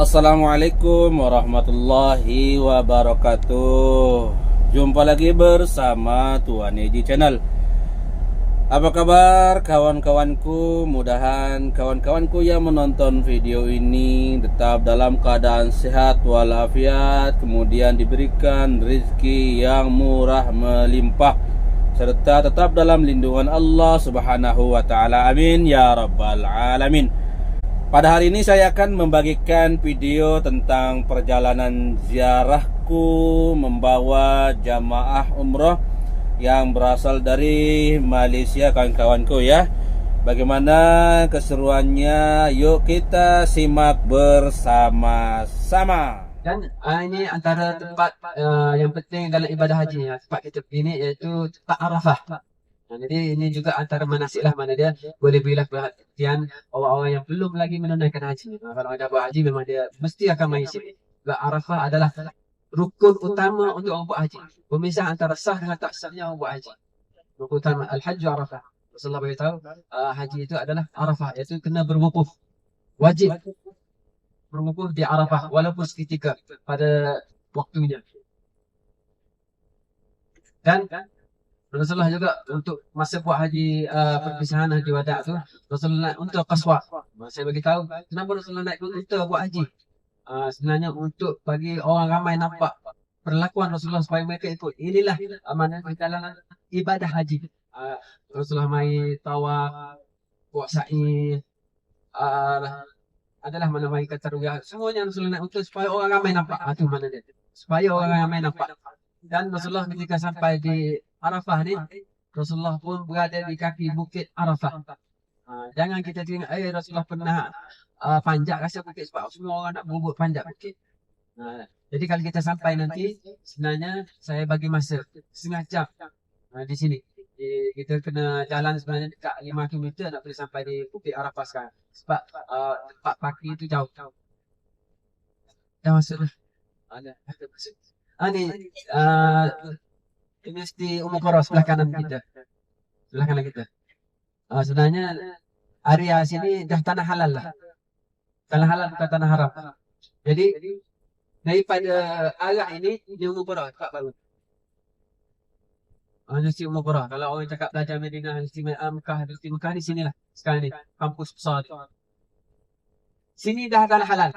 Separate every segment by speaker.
Speaker 1: Assalamualaikum warahmatullahi wabarakatuh. Jumpa lagi bersama Tuan Eji Channel. Apa kabar kawan-kawanku? Mudahan kawan-kawanku yang menonton video ini tetap dalam keadaan sehat walafiat, kemudian diberikan rezeki yang murah melimpah, serta tetap dalam lindungan Allah Subhanahu wa taala. Amin ya rabbal alamin. Pada hari ini saya akan membagikan video tentang perjalanan ziarahku membawa jamaah umroh yang berasal dari Malaysia, kawan-kawanku ya. Bagaimana keseruannya? Yuk kita simak bersama-sama.
Speaker 2: Dan ini antara tempat yang penting dalam ibadah haji. Tempat kita pergi ni iaitu tempat Arafah. Jadi ini juga antara manasik lah, mana dia boleh berilah perhatian orang-orang yang belum lagi menunaikan haji. Kalau ada buat haji memang dia mesti akan main sini. Sebab Arafah adalah rukun utama untuk orang buat haji. Pemisah antara sah dengan tak sahnya orang buat haji. Rukun utama Al-Hajj Arafah. Rasulullah beritahu haji itu adalah Arafah, iaitu kena berwukuf. Wajib berwukuf di Arafah walaupun seketika pada waktunya. Dan Rasulullah juga untuk masa buat haji perpisahan haji wada tu, Rasulullah naik unta Qaswa. Saya bagi tahu kenapa Rasulullah naik unta buat haji. Sebenarnya untuk bagi orang ramai nampak perlakuan Rasulullah supaya mereka ikut. Inilah amanah perjalanan ibadah haji. Rasulullah mai tawaf, buat sa'i, adalah mana mai kata ruyah. Semuanya Rasulullah naik unta supaya orang ramai nampak. Itu mana dia. Supaya orang ramai nampak. Dan Rasulullah ketika sampai di Arafah ni, Rasulullah pun berada di kaki bukit Arafah. Jangan kita tengok, Rasulullah pernah panjat rasa bukit sebab semua orang nak berebut panjat bukit. Jadi kalau kita sampai nanti, sebenarnya saya bagi masa setengah jam di sini. Kita kena jalan sebenarnya dekat 5 km nak boleh sampai di bukit Arafah sekarang. Sebab tempat parking itu jauh. Dah masuk dah. Ada masuk. Ni Universiti Ummul Qura sebelah kanan kita. Sebelah kanan kita. Sebenarnya area sini dah tanah halal lah. Tanah halal bukan tanah haram. Jadi daripada arah ini di Ummul Qura tempat baru. Universiti Ummul Qura. Kalau orang cakap belajar Madinah, Universiti Mekah di sinilah. Sekarang ni kampus besar ni. Sini dah tanah halal.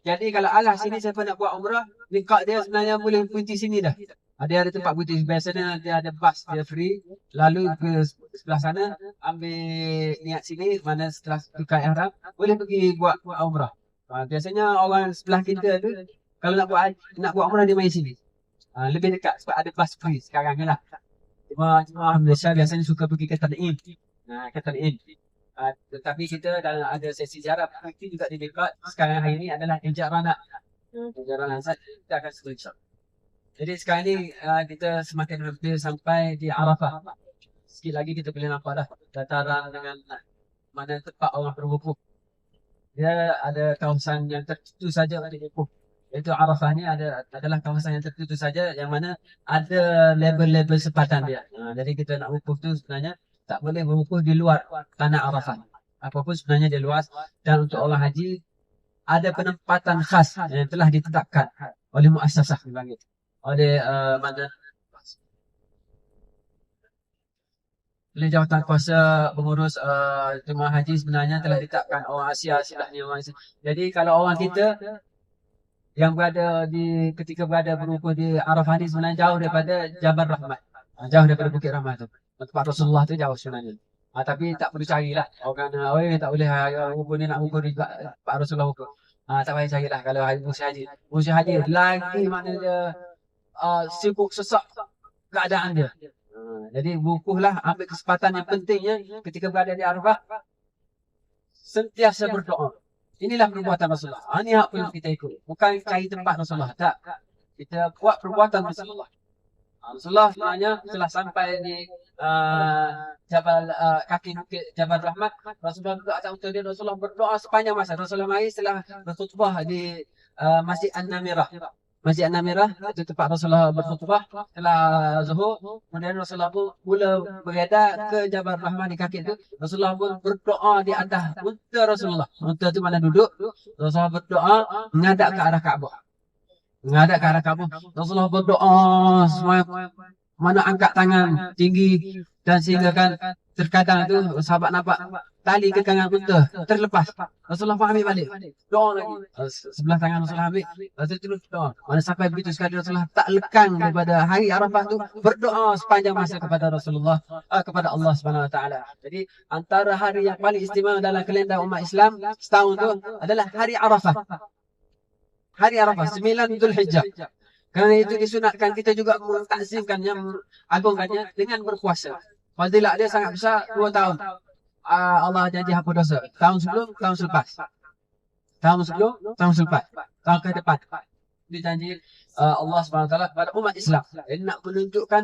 Speaker 2: Jadi kalau arah sini siapa nak buat umrah, dekat dia sebenarnya boleh berhenti sini dah. Ada tempat berhenti. Biasanya dia ada bas, dia free. Lalu ke sebelah sana, ambil niat sini, mana setelah tukar ihram, boleh pergi buat umrah. Biasanya orang sebelah kita tu, kalau nak buat umrah dia main sini. Lebih dekat sebab ada bas free sekarang ni lah. Cuma Malaysia biasanya suka pergi ke Tan'im. Ke Tan'im. Tetapi kita dalam ada sesi ziarah itu juga di dekat. Sekarang hari ini adalah Ejak Rana. Ejak Rana kita akan screenshot. Jadi sekarang ni kita semakin hampir sampai di Arafah. Sikit lagi kita boleh nampak dah dataran dengan mana tempat orang berwukuf. Dia ada kawasan yang tertentu saja ada wukuf. Iaitu Arafah ni adalah kawasan yang tertentu saja yang mana ada label-label sepatan dia. Jadi kita nak wukuf tu sebenarnya tak boleh berwukuf di luar tanah Arafah. Apapun sebenarnya dia luas. Dan untuk orang haji, ada penempatan khas yang telah ditetapkan oleh muassasah dipanggil. Oleh mana? Oleh jawatan kuasa pengurus jemaah haji sebenarnya telah ditetapkan orang Asia silahnya orang Asia. Jadi kalau orang kita yang berada ketika berada berwukuf di Arafah ni sebenarnya jauh daripada Jabal Rahmat. Jauh daripada Bukit Rahmat tu. Tempat Rasulullah tu jauh sebenarnya. Tapi tak perlu carilah. Orang tak boleh wukuf ni nak wukuf di tempat Rasulullah wukuf. Tak payah carilah kalau musim haji. Musim haji lagi maknanya sibuk sesak keadaan dia. Jadi wukuflah, ambil kesempatan yang pentingnya ketika berada di Arafah. Sentiasa berdoa. Inilah perbuatan Rasulullah. Ini hak perlu kita ikut. Bukan cari tempat Rasulullah. Tak. Kita buat perbuatan Rasulullah. Rasulullah sebenarnya setelah sampai di kaki bukit Jabal Rahmat, Rasulullah juga atas unta dia, Rasulullah berdoa sepanjang masa. Rasulullah mari setelah berkhutbah di Masjid An-Namirah. Masjid An-Namirah itu tempat Rasulullah berkhutbah setelah zuhur. Kemudian Rasulullah pun mula beredar ke Jabal Rahmah di kaki itu. Rasulullah pun berdoa di atas unta Rasulullah. Unta itu mana duduk. Rasulullah berdoa menghadap ke arah Kaabah. Menghadap ke arah Kaabah. Rasulullah berdoa semua mana angkat tangan tinggi dan sehingga kan terkadang itu sahabat nampak tali kekangan unta terlepas. Rasulullah pun ambil balik. Doa lagi. Sebelah tangan Rasulullah ambil. Rasulullah terus doa. Mana sampai begitu sekali Rasulullah tak lekang daripada hari Arafah tu berdoa sepanjang masa kepada Rasulullah, kepada Allah Subhanahu Wa Taala. Jadi antara hari yang paling istimewa dalam kalender umat Islam setahun tu adalah hari Arafah. Hari Arafah 9 Zulhijjah. Kerana itu disunatkan kita juga mentakzimkannya, mengagungkannya dengan berpuasa. Fadilah dia sangat besar 2 tahun. Allah janji hapus dosa. Tahun sebelum, tahun selepas. Tahun sebelum, tahun selepas. Tahun ke depan. Dia janji Allah SWT kepada umat Islam. Dia nak menunjukkan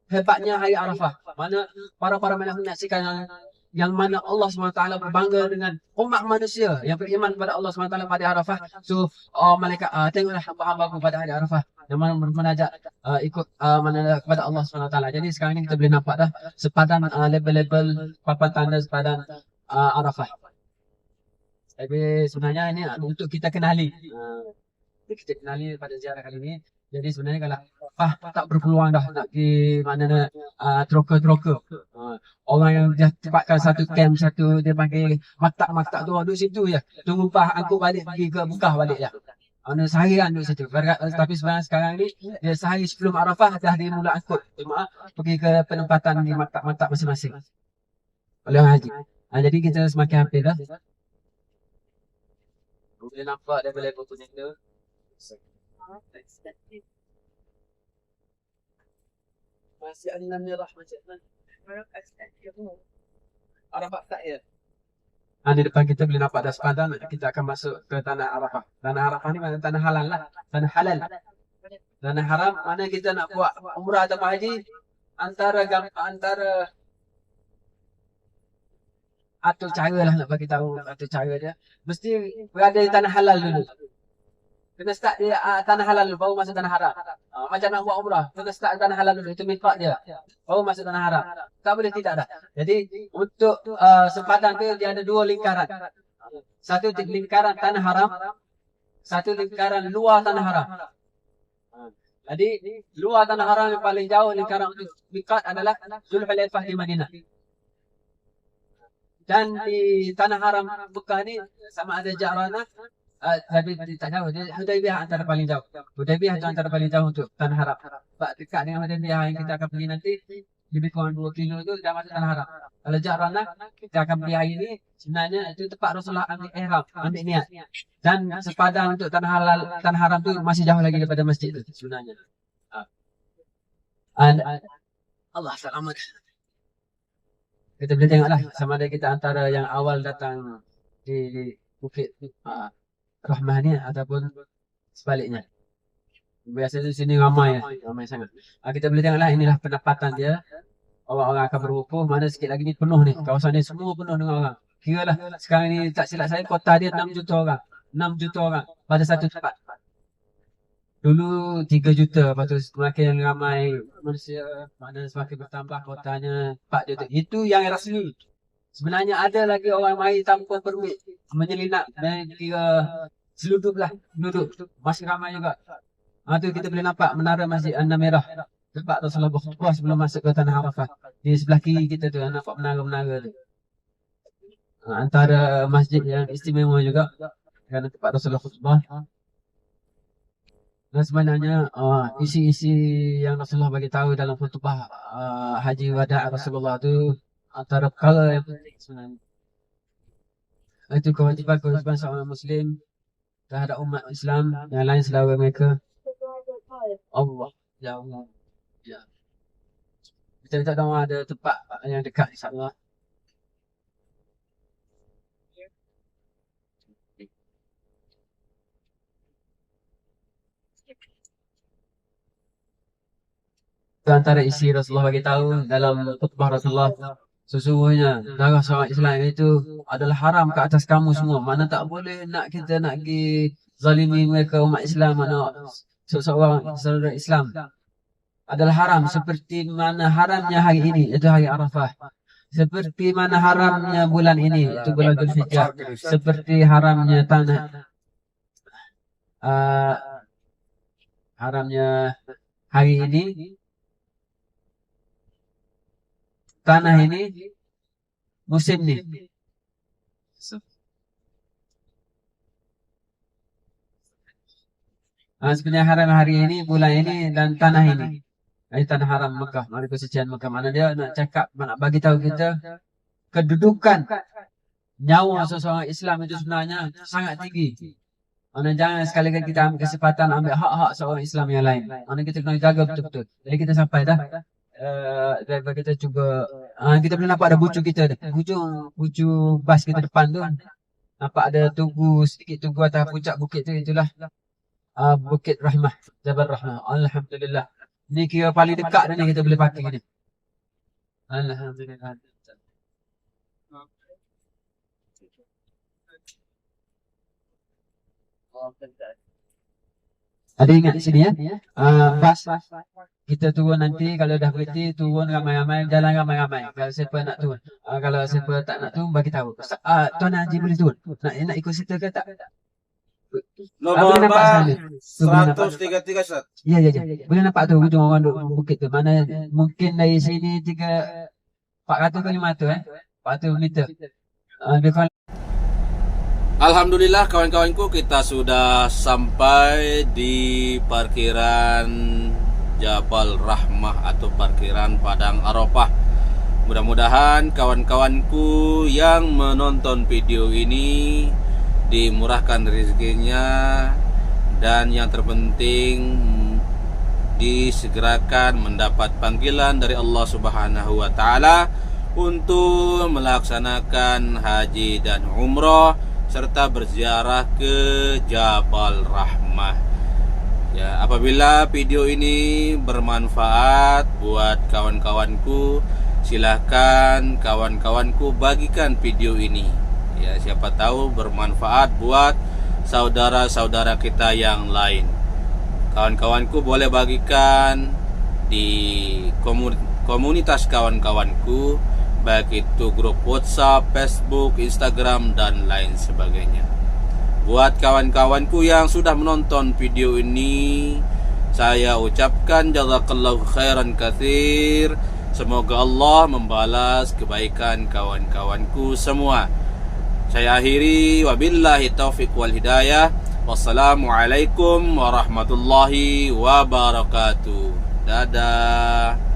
Speaker 2: hebatnya hari Arafah. Mana para-para menyaksikan yang mana Allah SWT berbangga dengan umat manusia yang beriman kepada Allah SWT pada Arafah. So, malaikat tengoklah hamba-hamba pada hari Arafah yang mana menajak ikut mana kepada Allah SWT. Jadi sekarang ni kita boleh nampak dah sepadan label-label papan tanda sepadan Arafah. Tapi sebenarnya ini untuk kita kenali. Kita kenali pada ziarah kali ini. Jadi sebenarnya kalau tak berpeluang dah nak pergi mana troker-troker. Orang yang dia tempatkan satu camp satu, dia panggil maktab-maktab tu duduk situ je. Tunggu angkut balik pergi ke Mekah balik je. Seharian duduk situ. Tapi sebenarnya sekarang ni dia sehari sebelum Arafah dah dia mula angkut jemaah pergi ke penempatan di maktab-maktab masing-masing oleh orang haji. Jadi kita semakin hampir dah. Boleh nampak dia boleh fotonya tu. Masih An-Namirah macam mana? Arafah tak ya? Di depan kita boleh nampak dah sepadan. Kita akan masuk ke tanah Arafah. Tanah Arafah ni mana tanah halal lah. Tanah halal. Tanah haram mana kita nak buat umrah atau haji. Antara atur cara lah nak bagi tahu atur cara dia. Mesti berada di tanah halal dulu. Kena start dia tanah halal dulu, baru masuk tanah haram. Macam nak buat umrah, kena start tanah halal dulu. Itu miqat dia. Baru masuk tanah haram. Tak boleh tidak dah. Jadi untuk sempadan tu dia ada 2 lingkaran. Satu lingkaran tanah haram, satu lingkaran luar tanah haram. Jadi luar tanah haram yang paling jauh lingkaran untuk miqat adalah Zulhulaifah di Madinah. Dan di tanah haram Mekah ni sama ada Ja'ranah. Tapi tak jauh. Hudaybiyah antara paling jauh. Hudaybiyah itu antara paling jauh untuk tanah haram. Sebab dekat dengan Hudaybiyah yang kita akan pergi nanti lebih kurang 2 kilo itu dah masuk tanah haram. Kalau Ja'ranah kita akan pergi hari ini sebenarnya itu tempat Rasulullah ambil ihram, ambil niat. Dan sepadan untuk tanah halal, tanah haram tu masih jauh lagi daripada masjid itu sebenarnya. Allah selamat. Kita boleh tengoklah sama ada kita antara yang awal datang di Bukit Rahmah ni ataupun sebaliknya. Biasanya di sini ramai sangat. Kita boleh tengoklah inilah pendapatan dia. Orang-orang akan berwukuh, mana sikit lagi ni penuh ni. Kawasan ni semua penuh dengan orang. Kiralah sekarang ni tak silap saya kota dia 6 juta orang. 6 juta orang pada satu tempat. Dulu 3 juta, lepas tu semakin ramai manusia, mana semakin bertambah kotanya 4 juta. Itu yang rasmi. Sebenarnya ada lagi orang mari tanpa permit menyelinap dan kira seluduk lah duduk. Masih ramai juga. Tu kita boleh nampak menara Masjid An-Namirah. Tempat Rasulullah berkhutbah sebelum masuk ke tanah Arafah. Di sebelah kiri kita tu nampak menara-menara tu. Antara masjid yang istimewa juga kerana tempat Rasulullah khutbah. Dan sebenarnya isi-isi yang Rasulullah bagi tahu dalam khutbah Haji Wada' Rasulullah tu antara perkara yang penting sebenarnya. Itu kewajiban seorang Muslim terhadap umat Islam yang lain saudara mereka. Allah, ya Allah. Ya. Kita minta doa ada tempat yang dekat insya-Allah. Itu antara isi Rasulullah bagi tahu dalam khutbah Rasulullah. Sesungguhnya darah seorang Islam itu adalah haram ke atas kamu semua. Mana tak boleh nak kita nak pergi zalimi mereka umat Islam. Mana seseorang saudara Islam adalah haram seperti mana haramnya hari ini, itu hari Arafah. Seperti mana haramnya bulan ini, itu bulan Dzulhijjah. Seperti haramnya haramnya hari ini, tanah ini, musim ini. Sebenarnya haram hari ini, bulan ini, dan tanah ini. Ini tanah haram Mekah, hari kesucian Mekah. Mana dia nak cakap, nak bagi tahu kita kedudukan nyawa seseorang Islam itu sebenarnya sangat tinggi. Mana jangan sekali-kali kita ambil kesempatan ambil hak-hak seorang Islam yang lain. Mana kita kena jaga betul-betul. Jadi kita sampai dah. Driver kita cuba, kita boleh nampak ada bucu kita. Bucu bas kita depan tu. Nampak ada tugu, sedikit tugu atas puncak bukit tu. Itulah Bukit Rahmah, Jabal Rahmah. Alhamdulillah. Ni kira paling dekat dah ni kita boleh pakai ni. Alhamdulillah. Ada ingat di sini ya? Bas kita turun nanti, kalau dah berhenti turun ramai-ramai, jalan ramai-ramai. Kalau siapa nak turun, kalau siapa tak nak turun bagi tahu. Tuan Haji boleh turun? Nak ikut serta ke tak?
Speaker 1: Nomor
Speaker 2: boleh nampak sana.
Speaker 1: 133 Ustaz.
Speaker 2: Ya. Boleh nampak tu hujung orang duduk bukit tu. Mana mungkin dari sini 400 ke 500 400 meter.
Speaker 1: Alhamdulillah kawan-kawanku, kita sudah sampai di parkiran Jabal Rahmah atau parkiran Padang Arafah. Mudah-mudahan kawan-kawanku yang menonton video ini dimurahkan rezekinya, dan yang terpenting disegerakan mendapat panggilan dari Allah Subhanahu wa taala untuk melaksanakan haji dan umrah serta berziarah ke Jabal Rahmah. Ya, apabila video ini bermanfaat buat kawan-kawanku, silakan kawan-kawanku bagikan video ini. Ya, siapa tahu bermanfaat buat saudara-saudara kita yang lain. Kawan-kawanku boleh bagikan di komunitas kawan-kawanku, baik itu grup WhatsApp, Facebook, Instagram, dan lain sebagainya. Buat kawan-kawanku yang sudah menonton video ini, saya ucapkan jazakallahu khairan katsir. Semoga Allah membalas kebaikan kawan-kawanku semua. Saya akhiri, wabillahi taufiq wal hidayah. Wassalamualaikum warahmatullahi wabarakatuh. Dadah.